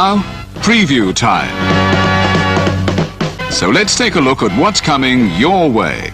Now, preview time. So let's take a look at what's coming your way.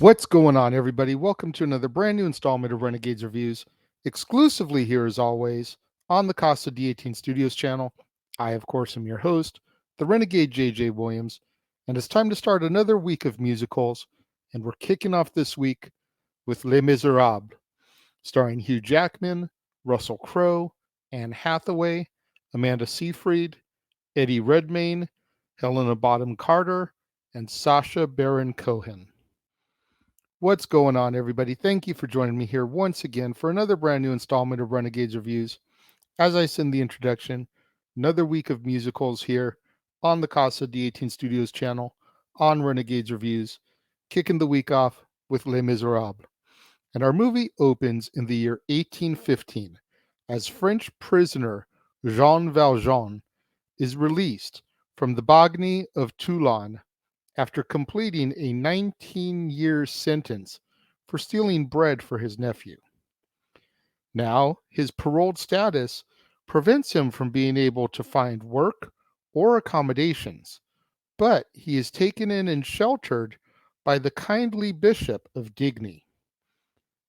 What's going on, everybody? Welcome to another brand new installment of Renegades Reviews, exclusively here as always on the Casa D18 Studios channel. I, of course, am your host, the Renegade J.J. Williams, and it's time to start another week of musicals, and we're kicking off this week with Les Misérables, starring Hugh Jackman, Russell Crowe, Anne Hathaway, Amanda Seyfried, Eddie Redmayne, Helena Bonham Carter, and Sacha Baron Cohen. What's going on, everybody? Thank you for joining me here once again for another brand new installment of Renegades Reviews. As I said in the introduction, another week of musicals here on the Casa D18 Studios channel on Renegades Reviews, kicking the week off with Les Misérables. And our movie opens in the year 1815 as French prisoner Jean Valjean is released from the Bagni of Toulon after completing a 19-year sentence for stealing bread for his nephew. Now, his paroled status prevents him from being able to find work or accommodations, but he is taken in and sheltered by the kindly Bishop of Digny.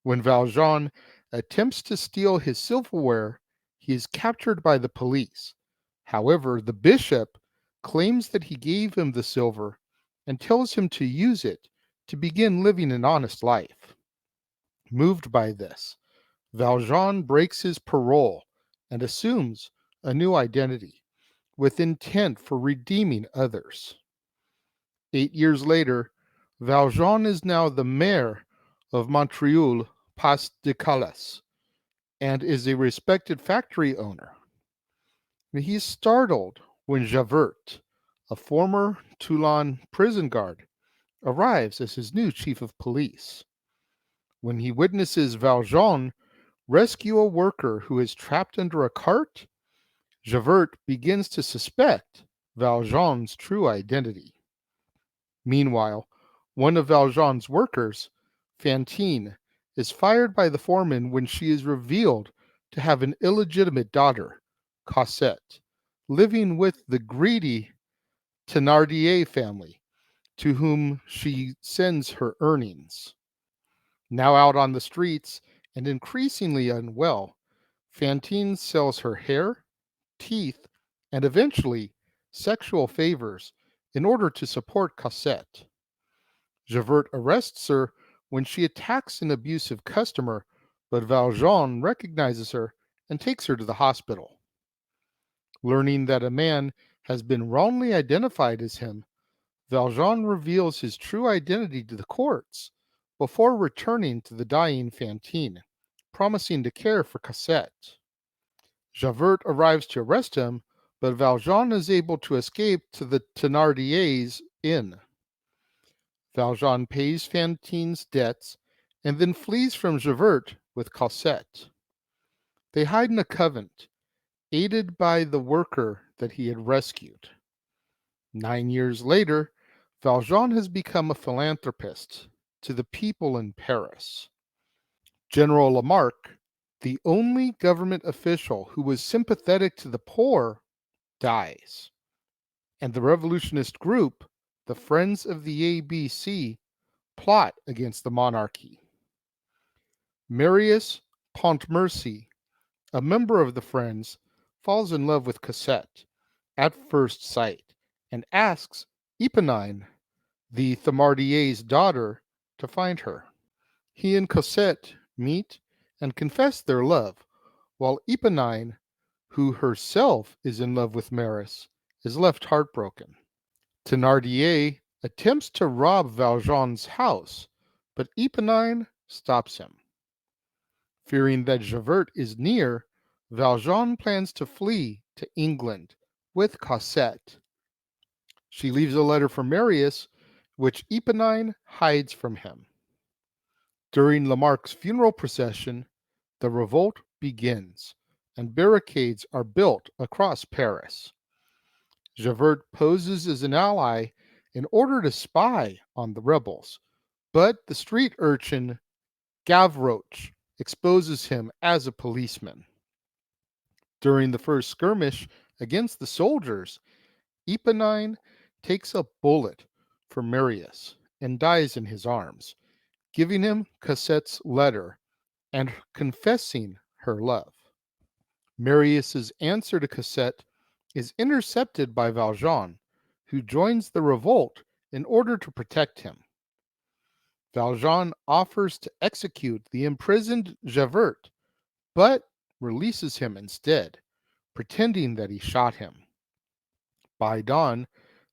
When Valjean attempts to steal his silverware, he is captured by the police. However, the bishop claims that he gave him the silver and tells him to use it to begin living an honest life. Moved by this, Valjean breaks his parole and assumes a new identity with intent for redeeming others. 8 years later, Valjean is now the mayor of Montreuil Pas de Calais and is a respected factory owner. He is startled when Javert, a former Toulon prison guard, arrives as his new chief of police. When he witnesses Valjean rescue a worker who is trapped under a cart, Javert begins to suspect Valjean's true identity. Meanwhile, one of Valjean's workers, Fantine, is fired by the foreman when she is revealed to have an illegitimate daughter, Cosette, living with the greedy Thénardier family, to whom she sends her earnings. Now out on the streets and increasingly unwell, Fantine sells her hair, teeth, and eventually sexual favors in order to support Cosette. Javert arrests her when she attacks an abusive customer, but Valjean recognizes her and takes her to the hospital. Learning that a man has been wrongly identified as him, Valjean reveals his true identity to the courts before returning to the dying Fantine, promising to care for Cosette. Javert arrives to arrest him, but Valjean is able to escape to the Thénardiers' inn. Valjean pays Fantine's debts and then flees from Javert with Cosette. They hide in a convent, aided by the worker that he had rescued. 9 years later, Valjean has become a philanthropist to the people in Paris. General Lamarck, the only government official who was sympathetic to the poor, dies, and the revolutionist group, the Friends of the ABC, plot against the monarchy. Marius Pontmercy, a member of the Friends, falls in love with Cosette at first sight and asks Eponine, the Thénardier's daughter, to find her. He and Cosette meet and confess their love, while Eponine, who herself is in love with Marius, is left heartbroken. Thénardier attempts to rob Valjean's house, but Eponine stops him. Fearing that Javert is near, Valjean plans to flee to England with Cosette. She leaves a letter for Marius, which Eponine hides from him. During Lamarck's funeral procession, the revolt begins, and barricades are built across Paris. Javert poses as an ally in order to spy on the rebels, but the street urchin Gavroche exposes him as a policeman. During the first skirmish against the soldiers, Eponine takes a bullet for Marius and dies in his arms, giving him Cosette's letter and confessing her love. Marius's answer to Cosette is intercepted by Valjean, who joins the revolt in order to protect him. Valjean offers to execute the imprisoned Javert, but releases him instead, pretending that he shot him. By dawn,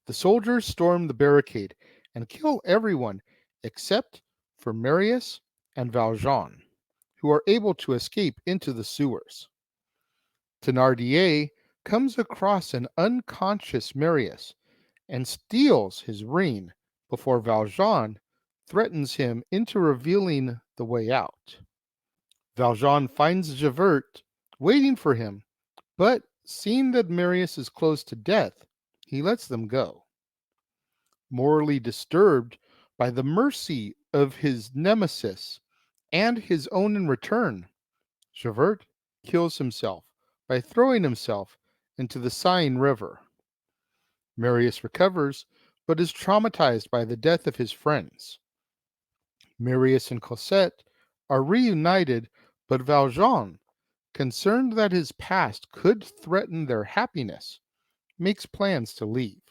the soldiers storm the barricade and kill everyone except for Marius and Valjean, who are able to escape into the sewers. Thénardier comes across an unconscious Marius and steals his ring before Valjean threatens him into revealing the way out. Valjean finds Javert waiting for him, but seeing that Marius is close to death, he lets them go. Morally disturbed by the mercy of his nemesis and his own in return, Javert kills himself by throwing himself into the Seine River. Marius recovers, but is traumatized by the death of his friends. Marius and Cosette are reunited, but Valjean, concerned that his past could threaten their happiness, makes plans to leave.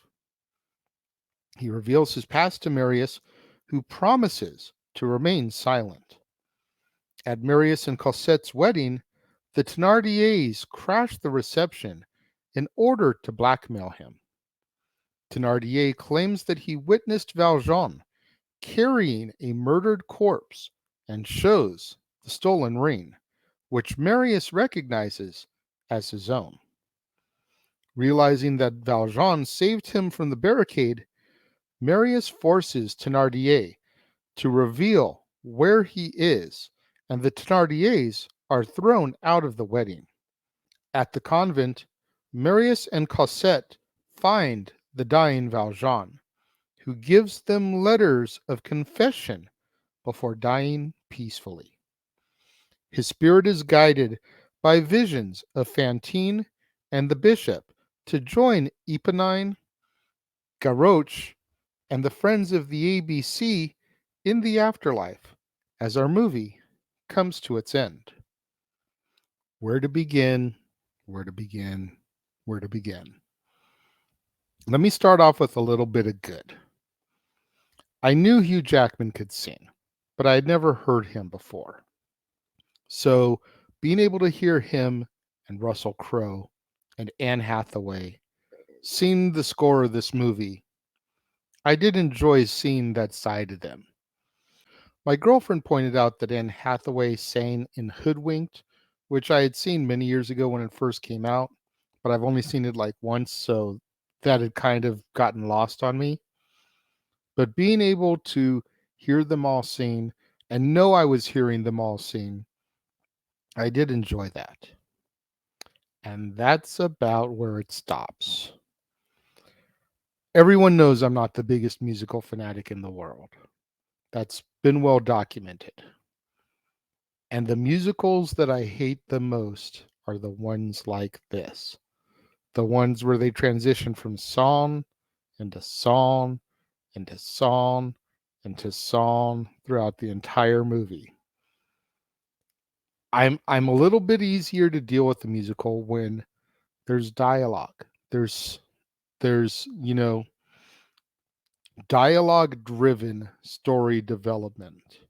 He reveals his past to Marius, who promises to remain silent. At Marius and Cosette's wedding, the Thénardiers crash the reception in order to blackmail him. Thénardier claims that he witnessed Valjean carrying a murdered corpse and shows the stolen ring, which Marius recognizes as his own. Realizing that Valjean saved him from the barricade, Marius forces Thénardier to reveal where he is, and the Thénardiers are thrown out of the wedding. At the convent, Marius and Cosette find the dying Valjean, who gives them letters of confession before dying peacefully. His spirit is guided by visions of Fantine and the bishop to join Eponine, Gavroche, and the friends of the ABC in the afterlife as our movie comes to its end. Where to begin? Where to begin? Where to begin? Let me start off with a little bit of good. I knew Hugh Jackman could sing, but I had never heard him before. So being able to hear him and Russell Crowe and Anne Hathaway sing the score of this movie, I did enjoy seeing that side of them. My girlfriend pointed out that Anne Hathaway sang in Hoodwinked, which I had seen many years ago when it first came out, but I've only seen it like once, so that had kind of gotten lost on me. But being able to hear them all sing and know I was hearing them all sing, I did enjoy that. And that's about where it stops. Everyone knows I'm not the biggest musical fanatic in the world. That's been well documented. And the musicals that I hate the most are the ones like this. The ones where they transition from song into song into song into song throughout the entire movie. I'm a little bit easier to deal with the musical when there's dialogue. There's dialogue driven story development.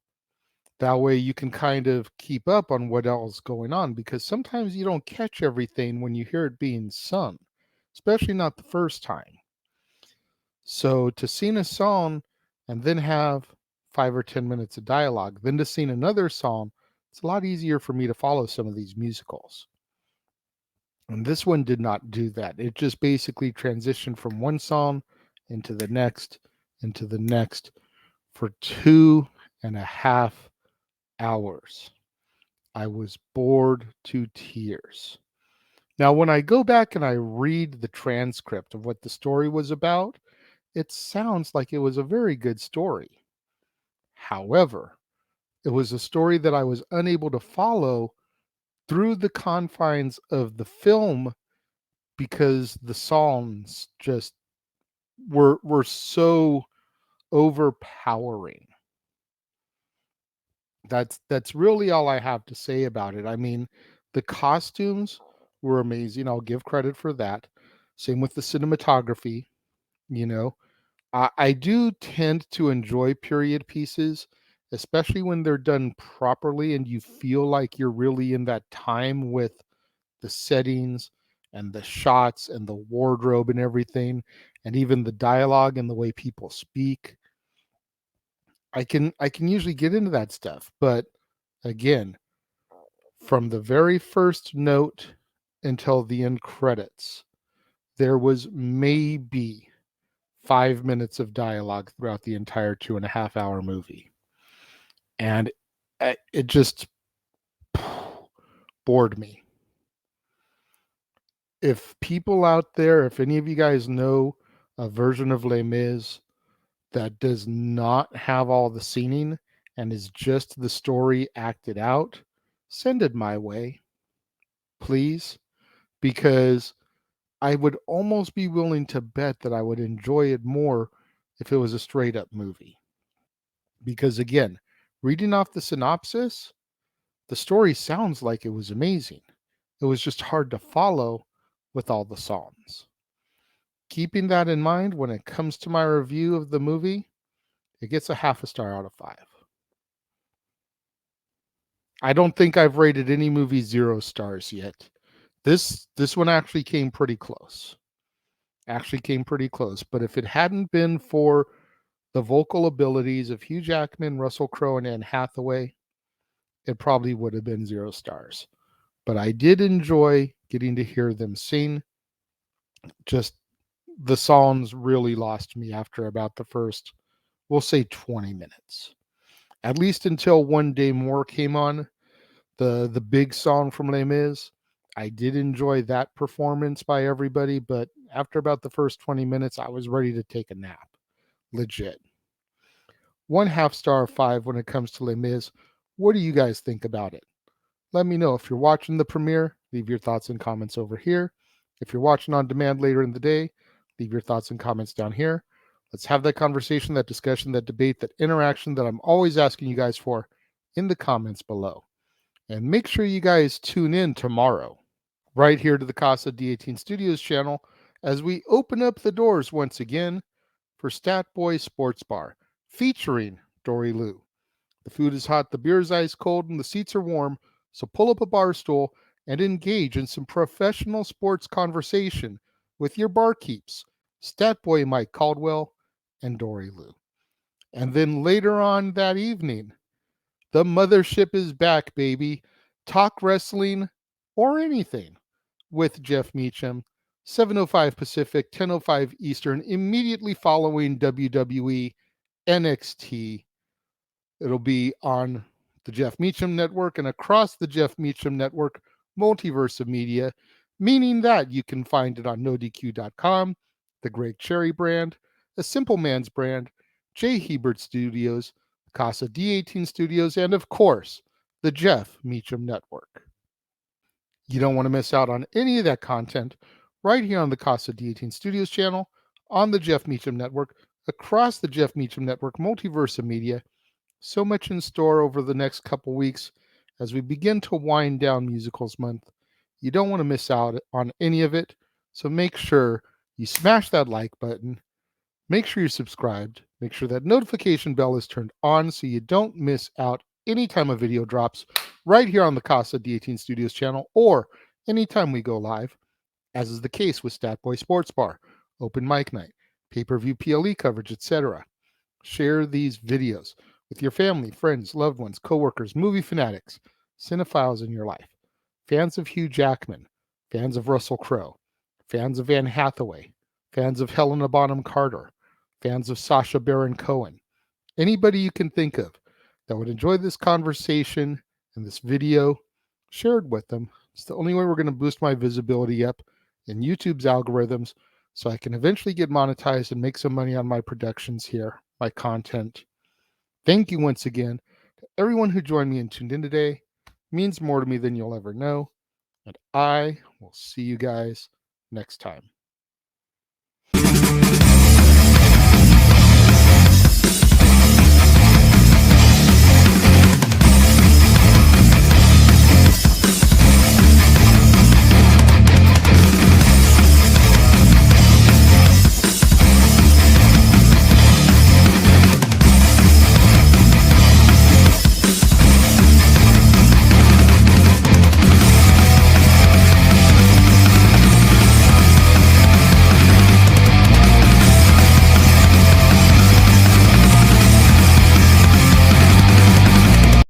That way you can kind of keep up on what else is going on, because sometimes you don't catch everything when you hear it being sung, especially not the first time. So to sing a song and then have 5 or 10 minutes of dialogue, then to sing another song, it's a lot easier for me to follow some of these musicals. And this one did not do that. It just basically transitioned from one song into the next, for 2.5 hours. I was bored to tears. Now, when I go back and I read the transcript of what the story was about, it sounds like it was a very good story. However, it was a story that I was unable to follow through the confines of the film because the songs just were so overpowering. That's really all I have to say about it. I mean, the costumes were amazing. I'll give credit for that. Same with the cinematography. You know, I do tend to enjoy period pieces, especially when they're done properly and you feel like you're really in that time with the settings and the shots and the wardrobe and everything, and even the dialogue and the way people speak. I can usually get into that stuff, but again, from the very first note until the end credits, there was maybe 5 minutes of dialogue throughout the entire 2.5 hour movie. And it just bored me. If people out there, if any of you guys know a version of Les Mis that does not have all the scening and is just the story acted out, send it my way, please, because I would almost be willing to bet that I would enjoy it more if it was a straight up movie. Because again, reading off the synopsis, the story sounds like it was amazing. It was just hard to follow with all the songs. Keeping that in mind, when it comes to my review of the movie, it gets a half a star out of 5. I don't think I've rated any movie 0 stars yet. This one actually came pretty close. But if it hadn't been for the vocal abilities of Hugh Jackman, Russell Crowe, and Anne Hathaway, it probably would have been 0 stars. But I did enjoy getting to hear them sing. Just the songs really lost me after about the first, we'll say 20 minutes. At least until One Day More came on, the big song from Les Mis. I did enjoy that performance by everybody, but after about the first 20 minutes, I was ready to take a nap. Legit. 1/2 star of 5 when it comes to Les Mis. What do you guys think about it? Let me know. If you're watching the premiere, leave your thoughts and comments over here. If you're watching on demand later in the day, leave your thoughts and comments down here. Let's have that conversation, that discussion, that debate, that interaction that I'm always asking you guys for in the comments below. And make sure you guys tune in tomorrow, right here to the Casa D18 Studios channel, as we open up the doors once again for Stat Boy Sports Bar, featuring Dory Lou. The food is hot, the beer is ice cold, and the seats are warm, so pull up a bar stool and engage in some professional sports conversation with your barkeeps, Stat Boy Mike Caldwell and Dory Lou. And then later on that evening, the mothership is back, baby. Talk wrestling or anything with Jeff Meacham, 7:05 Pacific, 10:05 Eastern, immediately following WWE NXT. It'll be on the Jeff Meacham Network and across the Jeff Meacham Network multiverse of media, meaning that you can find it on NoDQ.com, the Greg Cherry brand, a Simple Man's brand, Jay Hebert Studios, Casa D18 Studios, and of course, the Jeff Meacham Network. You don't want to miss out on any of that content right here on the Casa D18 Studios channel, on the Jeff Meacham Network, across the Jeff Meacham Network multiverse of media. So much in store over the next couple weeks as we begin to wind down Musicals Month. You don't want to miss out on any of it, so make sure you smash that like button. Make sure you're subscribed. Make sure that notification bell is turned on so you don't miss out anytime a video drops right here on the Casa D18 Studios channel or anytime we go live, as is the case with Stat Boy Sports Bar, Open Mic Night, pay-per-view PLE coverage, etc. Share these videos with your family, friends, loved ones, coworkers, movie fanatics, cinephiles in your life, fans of Hugh Jackman, fans of Russell Crowe, fans of Anne Hathaway, fans of Helena Bonham Carter, fans of Sacha Baron Cohen, anybody you can think of that would enjoy this conversation and this video, share it with them. It's the only way we're going to boost my visibility up in YouTube's algorithms so I can eventually get monetized and make some money on my productions here, my content. Thank you once again to everyone who joined me and tuned in today. It means more to me than you'll ever know. And I will see you guys next time.